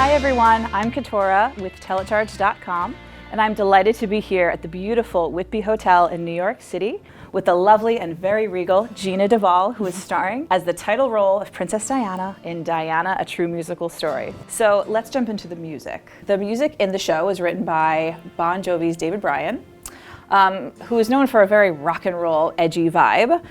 Hi everyone, I'm Katora with telecharge.com, and I'm delighted to be here at the beautiful Whitby Hotel in New York City with the lovely and very regal Jeanna de Waal, who is starring as the title role of Princess Diana in Diana, A True Musical Story. So let's jump into the music. The music in the show is written by Bon Jovi's David Bryan, who is known for a very rock and roll, edgy vibe,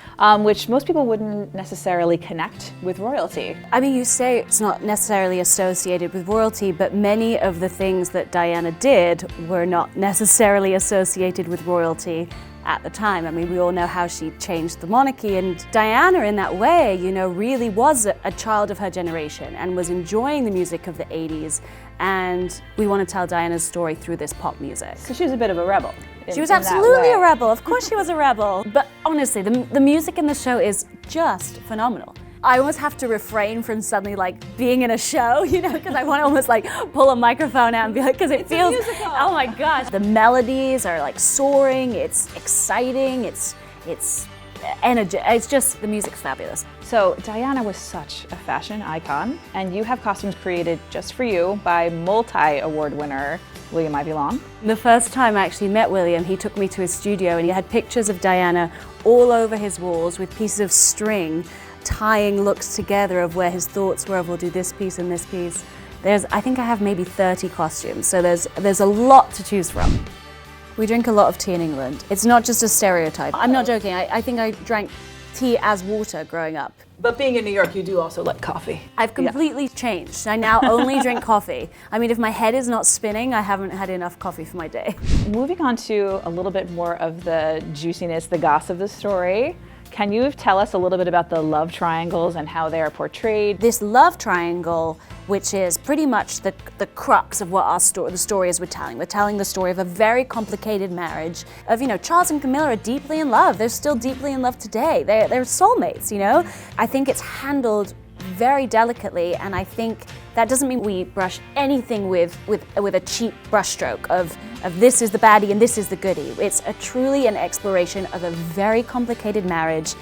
which most people wouldn't necessarily connect with royalty. I mean, you say it's not necessarily associated with royalty, but many of the things that Diana did were not necessarily associated with royalty at the time. I mean, we all know how she changed the monarchy, and Diana in that way, you know, really was a child of her generation and was enjoying the music of the 80s, and we want to tell Diana's story through this pop music. So she was a bit of a rebel. She was absolutely a rebel. Of course she was a rebel. But honestly, the music in the show is just phenomenal. I almost have to refrain from suddenly like being in a show, you know, because I want to almost like pull a microphone out and be like, because it feels, oh my gosh. The melodies are like soaring, it's exciting, it's energy. It's just, the music's fabulous. So Diana was such a fashion icon, and you have costumes created just for you by multi-award winner William Ivey Long. The first time I actually met William, he took me to his studio and he had pictures of Diana all over his walls with pieces of string tying looks together of where his thoughts were of, we'll do this piece and this piece. I think I have maybe 30 costumes, so there's a lot to choose from. We drink a lot of tea in England. It's not just a stereotype. I'm not joking, I think I drank tea as water growing up. But being in New York, you do also like coffee. I've completely changed. I now only drink coffee. I mean, if my head is not spinning, I haven't had enough coffee for my day. Moving on to a little bit more of the juiciness, the goss of the story, can you tell us a little bit about the love triangles and how they are portrayed? This love triangle, which is pretty much the crux of what the story is we're telling. We're telling the story of a very complicated marriage of, you know, Charles and Camilla are deeply in love. They're still deeply in love today. They're soulmates, you know? I think it's handled very delicately, and I think that doesn't mean we brush anything with a cheap brushstroke of this is the baddie and this is the goodie. It's truly an exploration of a very complicated marriage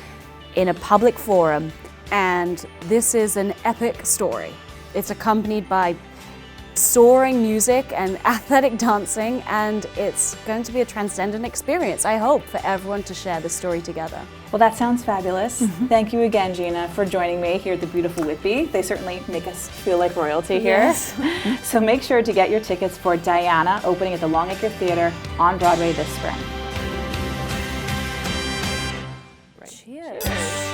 in a public forum, and this is an epic story. It's accompanied by soaring music and athletic dancing, and it's going to be a transcendent experience, I hope, for everyone to share the story together. Well, that sounds fabulous. Thank you again, Jeanna, for joining me here at the beautiful Whitby. They certainly make us feel like royalty here. Yes. So make sure to get your tickets for Diana, opening at the Longacre Theater on Broadway this spring. Cheers.